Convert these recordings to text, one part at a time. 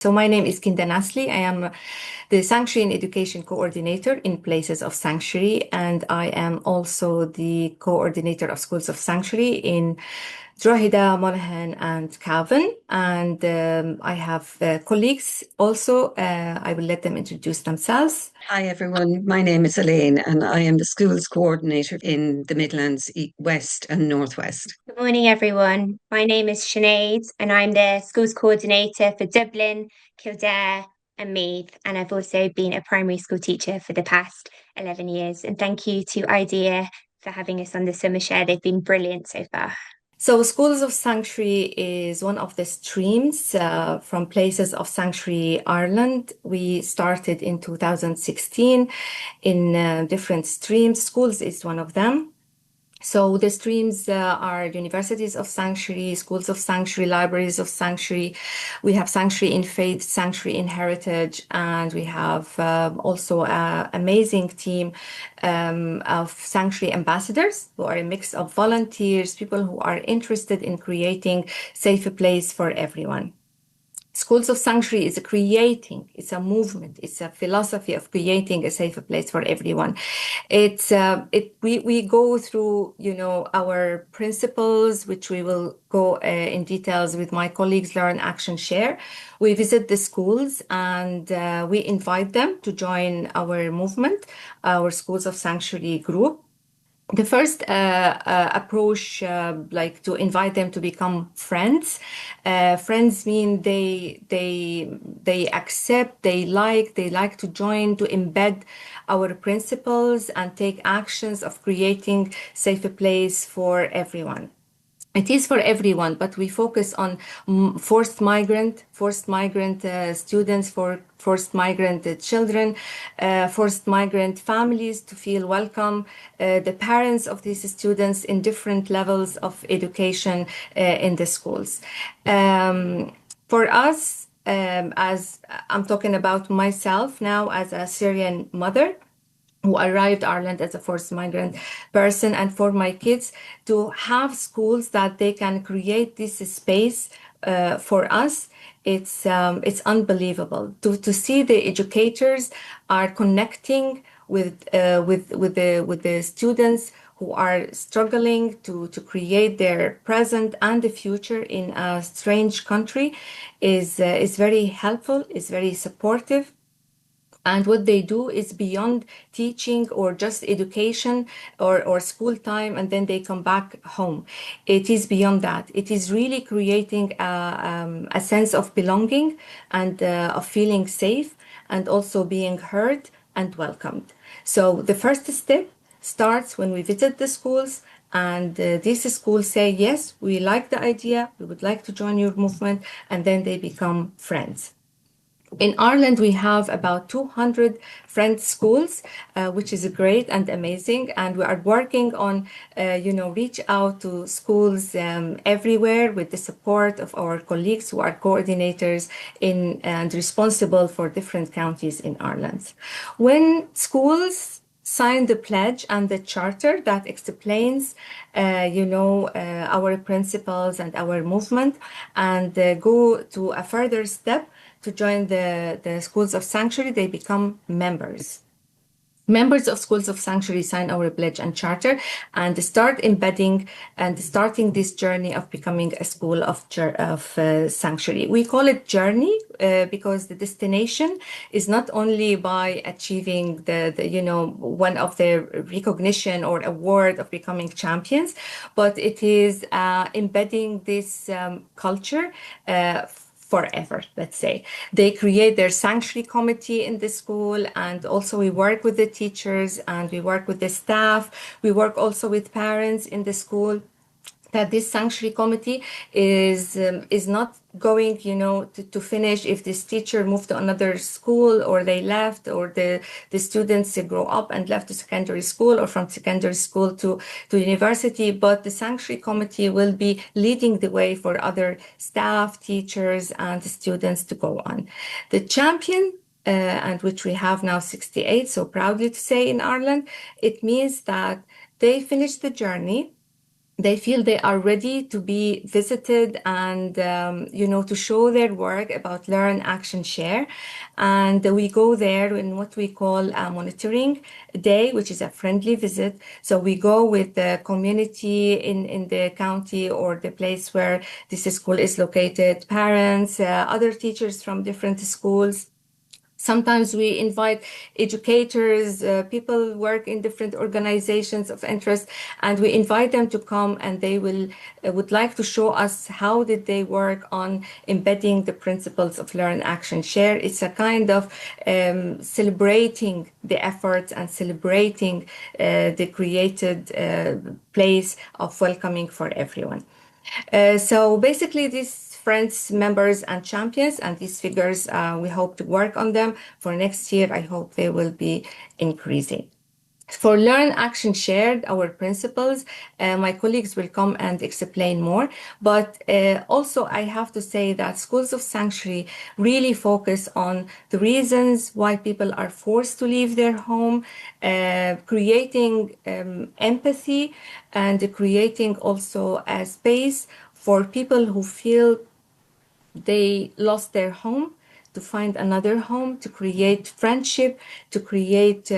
So my name is Kinda Nasli. I am the Sanctuary and Education Coordinator in Places of Sanctuary, and I am also the coordinator of Schools of Sanctuary in Drogheda, Monaghan, and Cavan. And I have colleagues also. I will let them introduce themselves. Hi everyone, my name is Elaine and I am the schools coordinator in the Midlands, West and Northwest. Good morning, everyone. My name is Sinead, and I'm the schools coordinator for Dublin, Kildare, and Meath. And I've also been a primary school teacher for the past 11 years. And thank you to IDEA for having us on the summer share. They've been brilliant so far. So, Schools of Sanctuary is one of the streams from Places of Sanctuary Ireland. We started in 2016 in different streams. Schools is one of them. So the streams are universities of sanctuary, schools of sanctuary, libraries of sanctuary. We have sanctuary in faith, sanctuary in heritage, and we have also an amazing team of sanctuary ambassadors who are a mix of volunteers, people who are interested in creating safer place for everyone. Schools of Sanctuary is it's a movement, it's a philosophy of creating a safer place for everyone. We go through, our principles, which we will go in details with my colleagues, Learn, Action, Share. We visit the schools and we invite them to join our movement, our Schools of Sanctuary group. The first approach, like to invite them to become friends. Friends mean they accept, they like to join, to embed our principles and take actions of creating safer place for everyone. It is for everyone, but we focus on forced migrant students, for forced migrant children, forced migrant families to feel welcome, the parents of these students in different levels of education in the schools. For us, as I'm talking about myself now as a Syrian mother, who arrived Ireland as a forced migrant person, and for my kids to have schools that they can create this space for us. It's unbelievable to see the educators are connecting with the students who are struggling to create their present and the future in a strange country is very helpful, is very supportive. And what they do is beyond teaching or just education or school time, and then they come back home. It is beyond that. It is really creating a sense of belonging and of feeling safe and also being heard and welcomed. So the first step starts when we visit the schools, and these schools say, yes, we like the idea, we would like to join your movement, and then they become friends. In Ireland, we have about 200 friend schools, which is great and amazing. And we are working on, reach out to schools everywhere with the support of our colleagues who are coordinators and responsible for different counties in Ireland. When schools sign the pledge and the charter that explains, our principles and our movement, and go to a further step to join the Schools of Sanctuary, they become members. Members of Schools of Sanctuary sign our pledge and charter and start embedding and starting this journey of becoming a school of sanctuary. We call it journey because the destination is not only by achieving the one of the recognition or award of becoming champions, but it is embedding this culture forever, let's say. They create their sanctuary committee in the school, and also we work with the teachers and we work with the staff. We work also with parents in the school, that this sanctuary committee is not going, to finish if this teacher moved to another school or they left, or the students grow up and left to secondary school, or from secondary school to university. But the sanctuary committee will be leading the way for other staff, teachers, and students to go on. The champion, and which we have now 68, so proudly to say in Ireland, it means that they finish the journey. they feel they are ready to be visited and to show their work about learn action share. And we go there in what we call a monitoring day, which is a friendly visit. So we go with the community in the county or the place where this school is located, parents, other teachers from different schools. Sometimes we invite educators, people work in different organizations of interest, and we invite them to come, and they will would like to show us how did they work on embedding the principles of learn, action, share. It's a kind of celebrating the efforts and celebrating the created place of welcoming for everyone. So basically, these friends, members, and champions, and these figures, we hope to work on them for next year. I hope they will be increasing. For Learn Action Shared, our principles, my colleagues will come and explain more. But also, I have to say that Schools of Sanctuary really focus on the reasons why people are forced to leave their home, creating empathy, and creating also a space for people who feel they lost their home to find another home, to create friendship, to create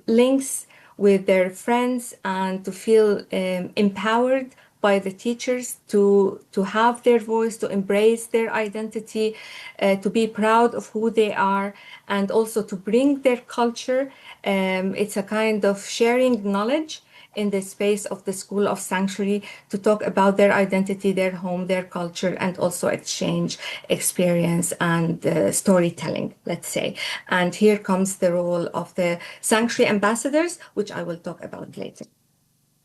links with their friends, and to feel empowered by the teachers to have their voice, to embrace their identity, to be proud of who they are, and also to bring their culture. It's a kind of sharing knowledge in the space of the School of Sanctuary to talk about their identity, their home, their culture, and also exchange experience and storytelling, let's say. And here comes the role of the Sanctuary ambassadors, which I will talk about later.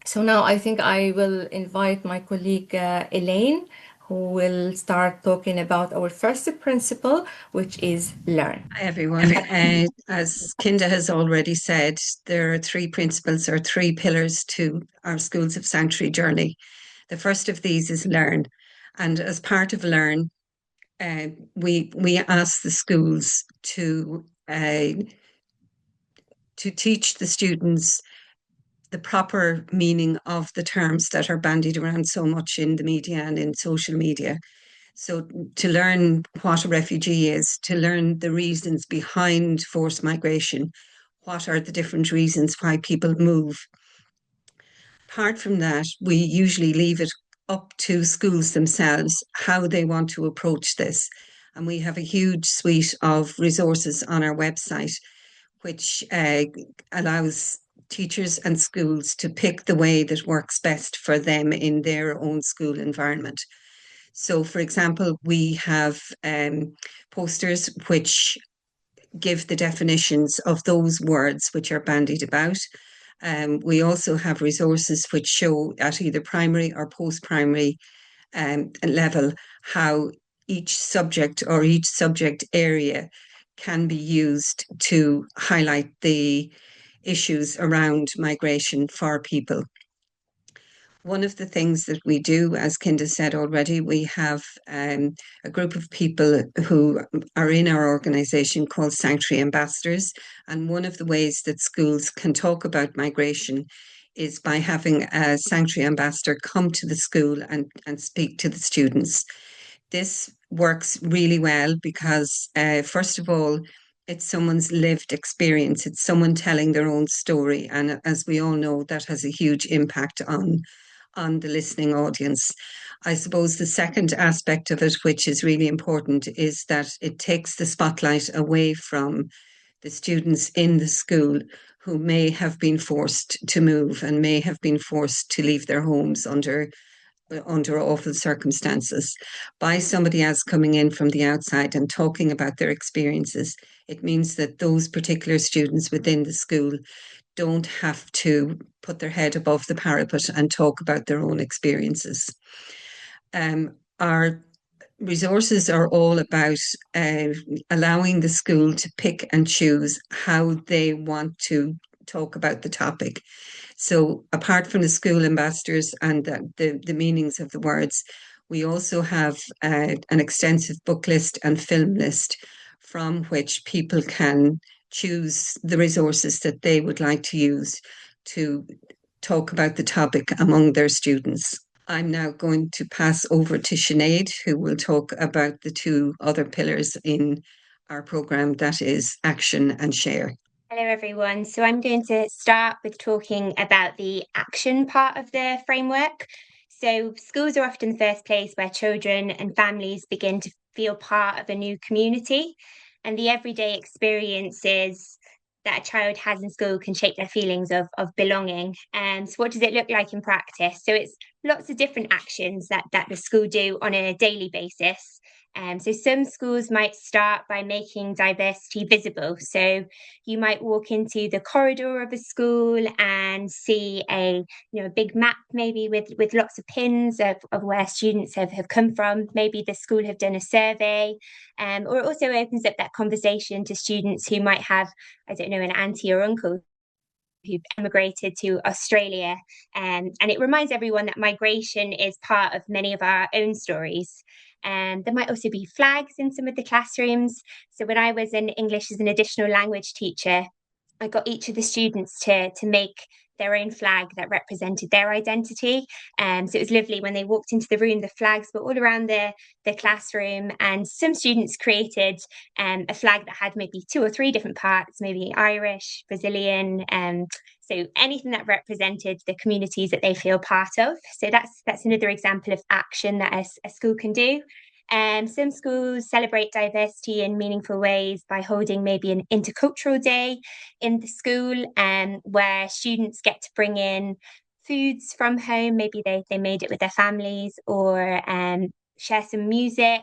So now I think I will invite my colleague Elaine, who will start talking about our first principle, which is learn. Hi, everyone. As Kinda has already said, there are three principles or three pillars to our Schools of Sanctuary journey. The first of these is learn. And as part of learn, we ask the schools to teach the students the proper meaning of the terms that are bandied around so much in the media and in social media. So, to learn what a refugee is, to learn the reasons behind forced migration, what are the different reasons why people move. Apart from that, we usually leave it up to schools themselves how they want to approach this. And we have a huge suite of resources on our website, which allows teachers and schools to pick the way that works best for them in their own school environment. So, for example, we have posters which give the definitions of those words which are bandied about. We also have resources which show at either primary or post-primary level how each subject or each subject area can be used to highlight the issues around migration for people. One of the things that we do, as Kinda said already, we have a group of people who are in our organisation called Sanctuary Ambassadors. And one of the ways that schools can talk about migration is by having a Sanctuary Ambassador come to the school and speak to the students. This works really well because, first of all, it's someone's lived experience. It's someone telling their own story. And as we all know, that has a huge impact on the listening audience. I suppose the second aspect of it, which is really important, is that it takes the spotlight away from the students in the school who may have been forced to move and may have been forced to leave their homes under awful circumstances by somebody else coming in from the outside and talking about their experiences. It means that those particular students within the school don't have to put their head above the parapet and talk about their own experiences. Our resources are all about allowing the school to pick and choose how they want to talk about the topic. So, apart from the school ambassadors and the meanings of the words, we also have an extensive book list and film list from which people can choose the resources that they would like to use to talk about the topic among their students. I'm now going to pass over to Sinead, who will talk about the two other pillars in our programme, that is action and share. Hello, everyone. So I'm going to start with talking about the action part of the framework. So schools are often the first place where children and families begin to feel part of a new community, and the everyday experiences that a child has in school can shape their feelings of belonging. And so what does it look like in practice? So it's lots of different actions that the school do on a daily basis. So some schools might start by making diversity visible. So you might walk into the corridor of a school and see a big map, maybe with lots of pins of where students have come from. Maybe the school have done a survey, or it also opens up that conversation to students who might have, I don't know, an auntie or uncle who've emigrated to Australia. And it reminds everyone that migration is part of many of our own stories. And there might also be flags in some of the classrooms. So when I was in English as an additional language teacher, I got each of the students to make their own flag that represented their identity. So it was lovely when they walked into the room, the flags were all around the classroom, and some students created a flag that had maybe 2 or 3 different parts, maybe Irish, Brazilian, so anything that represented the communities that they feel part of. So that's another example of action that a school can do. Some schools celebrate diversity in meaningful ways by holding maybe an intercultural day in the school, where students get to bring in foods from home. Maybe they made it with their families, or share some music,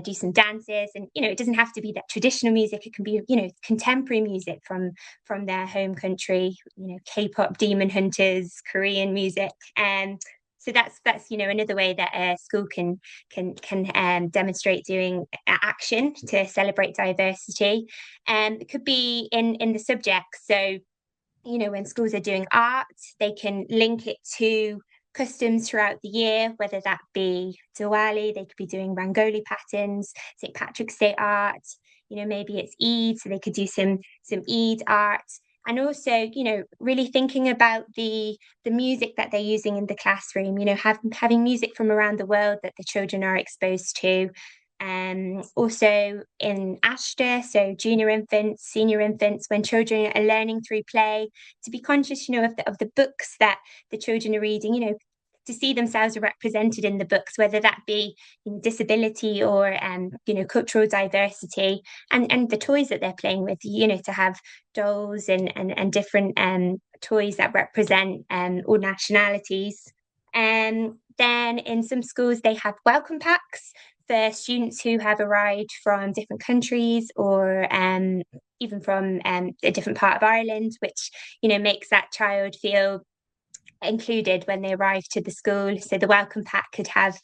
do some dances. And it doesn't have to be that traditional music. It can be contemporary music from their home country, K-pop, Demon Hunters, Korean music. So that's another way that a school can demonstrate doing action to celebrate diversity. It could be in the subject. So when schools are doing art, they can link it to customs throughout the year, whether that be Diwali, they could be doing Rangoli patterns, St. Patrick's Day art. Maybe it's Eid, so they could do some Eid art. And also, really thinking about the music that they're using in the classroom, having music from around the world that the children are exposed to. Also in Ashta, so junior infants, senior infants, when children are learning through play, to be conscious, of the books that the children are reading, to see themselves represented in the books, whether that be disability or cultural diversity, and the toys that they're playing with, to have dolls and different toys that represent all nationalities. Then in some schools they have welcome packs for students who have arrived from different countries, or even from a different part of Ireland, which makes that child feel included when they arrive to the school. So the welcome pack could have,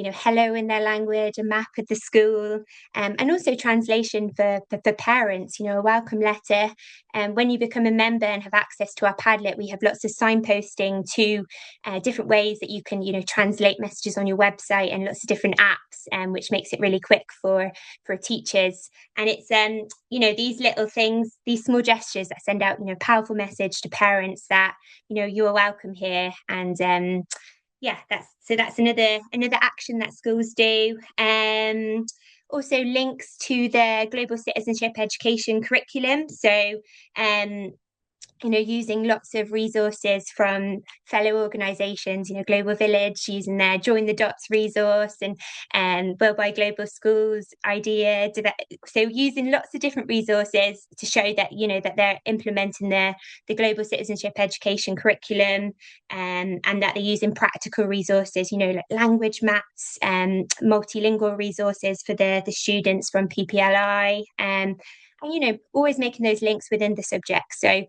hello in their language, a map of the school, and also translation for parents, a welcome letter. And when you become a member and have access to our Padlet, we have lots of signposting to different ways that you can, translate messages on your website, and lots of different apps, which makes it really quick for teachers. And it's, these little things, these small gestures that send out, powerful message to parents that, you are welcome here. And that's another action that schools do. Also links to the global citizenship education curriculum. So using lots of resources from fellow organisations, Global Village, using their Join the Dots resource, and Worldwide Global Schools idea. So using lots of different resources to show that, that they're implementing the global citizenship education curriculum, and that they're using practical resources, like language maps, multilingual resources for the students from PPLI, and always making those links within the subject. So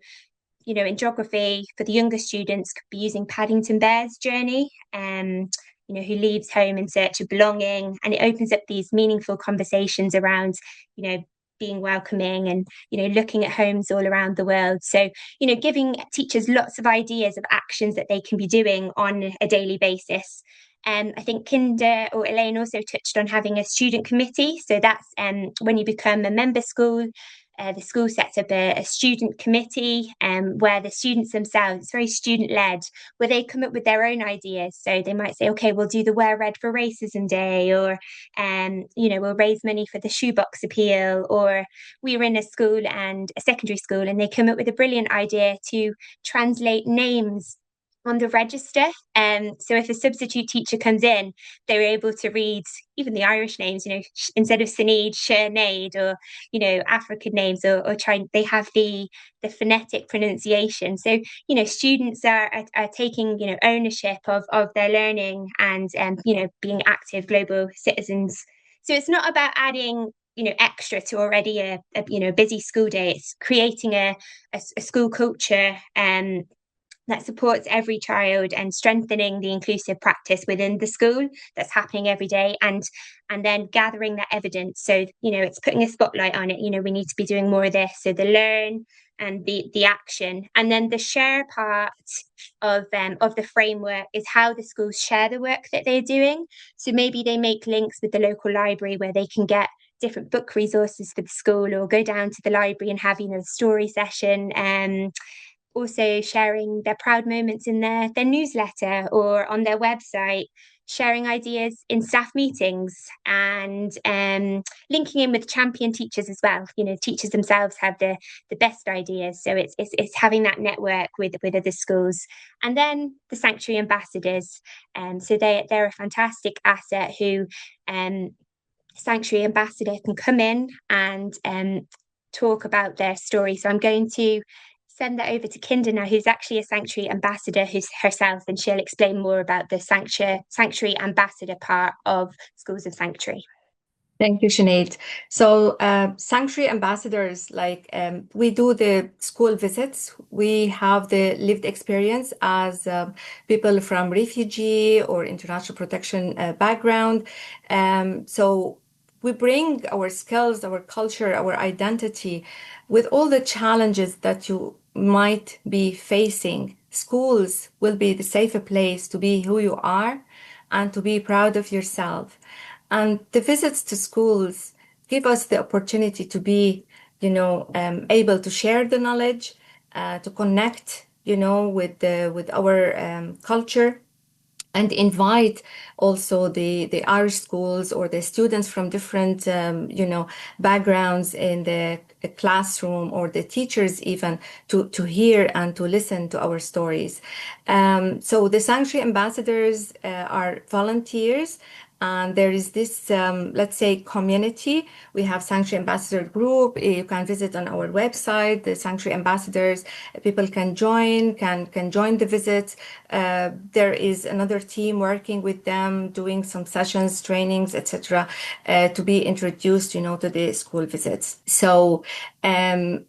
in geography, for the younger students, could be using Paddington Bear's journey, who leaves home in search of belonging. And it opens up these meaningful conversations around, being welcoming, and, looking at homes all around the world. So, giving teachers lots of ideas of actions that they can be doing on a daily basis. I think Kinder or Elaine also touched on having a student committee. So that's when you become a member school, the school sets up a student committee where the students themselves, it's very student led, where they come up with their own ideas. So they might say, okay, we'll do the Wear Red for Racism Day, or, we'll raise money for the shoebox appeal. Or we were in a school and a secondary school, and they come up with a brilliant idea to translate names on the register. So if a substitute teacher comes in, they're able to read even the Irish names, instead of Sinead, Sinead, or, African names, or trying, they have the phonetic pronunciation. So, students are taking, ownership of their learning, and, being active global citizens. So it's not about adding extra to already a busy school day. It's creating a school culture that supports every child, and strengthening the inclusive practice within the school that's happening every day, and then gathering that evidence. So it's putting a spotlight on it. We need to be doing more of this. So the learn and the action, and then the share part of the framework is how the schools share the work that they're doing. So maybe they make links with the local library where they can get different book resources for the school, or go down to the library and have a story session. Also sharing their proud moments in their newsletter or on their website, sharing ideas in staff meetings, and linking in with champion teachers as well. Teachers themselves have the best ideas, so it's having that network with other schools. And then the sanctuary ambassadors, so they're a fantastic asset who sanctuary ambassador can come in and talk about their story. So I'm going to send that over to Kinder now, who's actually a sanctuary ambassador herself, and she'll explain more about the sanctuary ambassador part of Schools of Sanctuary. Thank you, Sinead. So sanctuary ambassadors, we do the school visits. We have the lived experience as people from refugee or international protection background. So we bring our skills, our culture, our identity with all the challenges that you might be facing. Schools will be the safer place to be who you are and to be proud of yourself. And the visits to schools give us the opportunity to be, able to share the knowledge, to connect, with our culture, and invite also the Irish schools or the students from different, backgrounds in the classroom, or the teachers even, to hear and to listen to our stories. So the sanctuary ambassadors are volunteers. And there is this, let's say, community. We have Sanctuary Ambassador Group. You can visit on our website, the Sanctuary Ambassadors. People can join the visits. There is another team working with them, doing some sessions, trainings, etc., to be introduced, to the school visits. So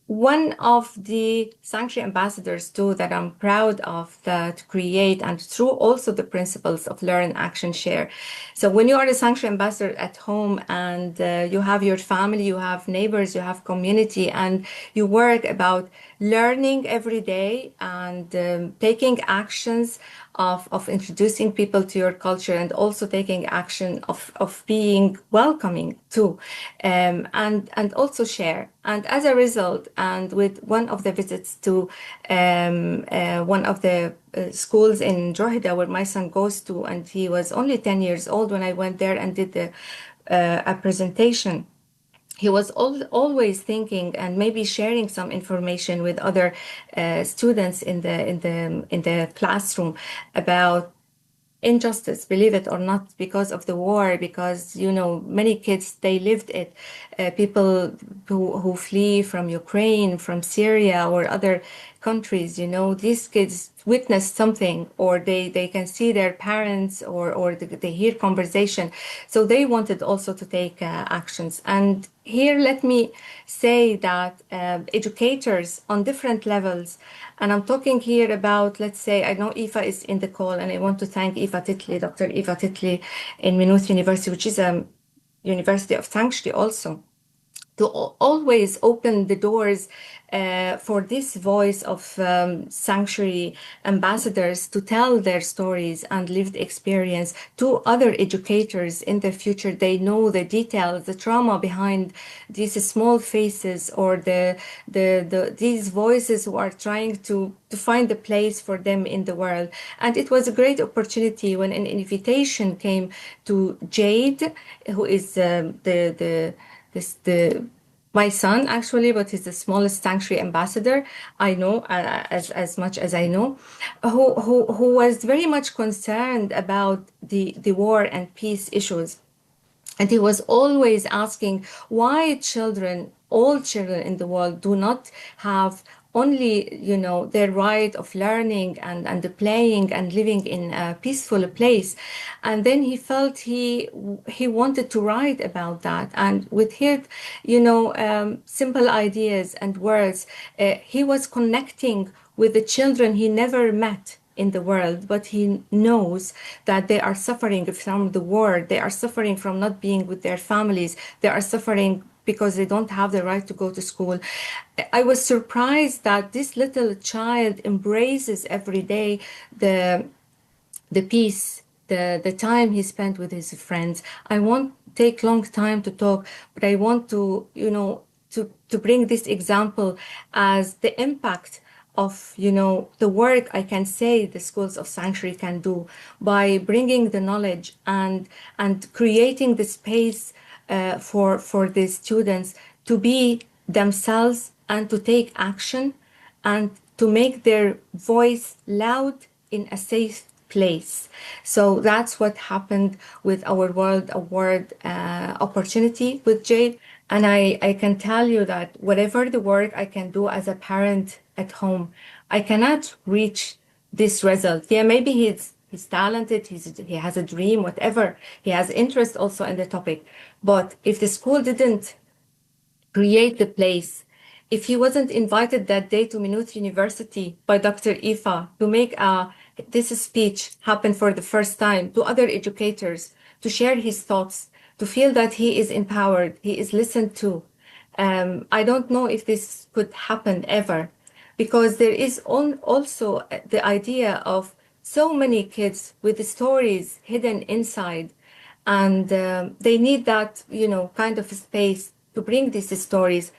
one of the Sanctuary Ambassadors too that I'm proud of to create, and through also the principles of learn, action, share. So when you are a sanctuary ambassador at home, and you have your family, you have neighbors, you have community, and you work about learning every day, and taking actions of introducing people to your culture, and also taking action of being welcoming too, and also share. And as a result, and with one of the visits to one of the schools in Drogheda where my son goes to, and he was only 10 years old when I went there and did a presentation. He was always thinking and maybe sharing some information with other students in the classroom about injustice, believe it or not, because of the war, because many kids, they lived it. People who flee from Ukraine, from Syria, or other countries, these kids witness something, or they can see their parents, or they hear conversation, so they wanted also to take actions. And here let me say that educators on different levels, and I'm talking here about, let's say, I know Aoife is in the call, and I want to thank Aoife Titley, Dr. Aoife Titley in Maynooth University, which is a University of Sanctuary also. to always open the doors for this voice of sanctuary ambassadors to tell their stories and lived experience to other educators in the future. They know the details, the trauma behind these small faces, or these voices who are trying to find a place for them in the world. And it was a great opportunity when an invitation came to Jade, who is the my son actually, but he's the smallest sanctuary ambassador I know, as much as I know, who was very much concerned about the war and peace issues. And he was always asking why children, all children in the world, do not have only, their right of learning and the playing and living in a peaceful place. And then he felt he wanted to write about that. And with his, simple ideas and words, he was connecting with the children he never met in the world, but he knows that they are suffering from the war. They are suffering from not being with their families. They are suffering because they don't have the right to go to school. I was surprised that this little child embraces every day the peace, the time he spent with his friends. I won't take long time to talk, but I want to, to bring this example as the impact of, the work I can say the schools of sanctuary can do by bringing the knowledge and creating the space for the students to be themselves and to take action and to make their voice loud in a safe place. So that's what happened with our World Award opportunity with Jade. And I can tell you that whatever the work I can do as a parent at home, I cannot reach this result. Yeah, maybe he's talented, he has a dream, whatever. He has interest also in the topic. But if the school didn't create the place, if he wasn't invited that day to Maynooth University by Dr. Ifa to make this speech happen for the first time to other educators, to share his thoughts, to feel that he is empowered, he is listened to, I don't know if this could happen ever, because there is also the idea of so many kids with the stories hidden inside, and they need that, kind of space to bring these stories,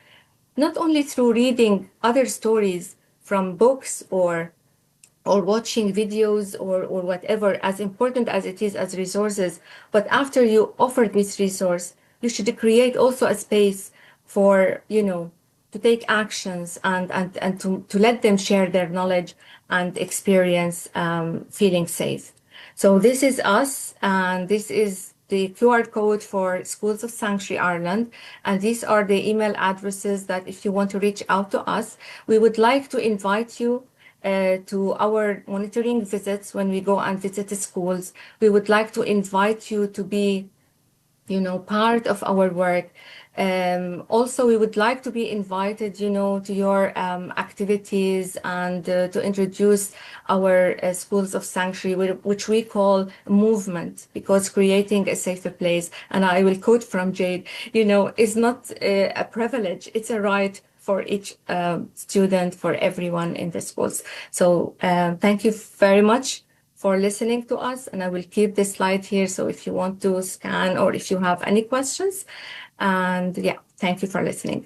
not only through reading other stories from books or watching videos or whatever, as important as it is as resources. But after you offer this resource, you should create also a space for, to take actions and to let them share their knowledge and experience feeling safe. So this is us, and this is the QR code for Schools of Sanctuary Ireland. And these are the email addresses that if you want to reach out to us, we would like to invite you to our monitoring visits when we go and visit the schools. We would like to invite you to be, part of our work. Also, we would like to be invited, to your activities and to introduce our schools of sanctuary, which we call movement, because creating a safer place. And I will quote from Jade, is not a privilege, it's a right for each student, for everyone in the schools. So thank you very much for listening to us. And I will keep this slide here. So if you want to scan or if you have any questions, and yeah, thank you for listening.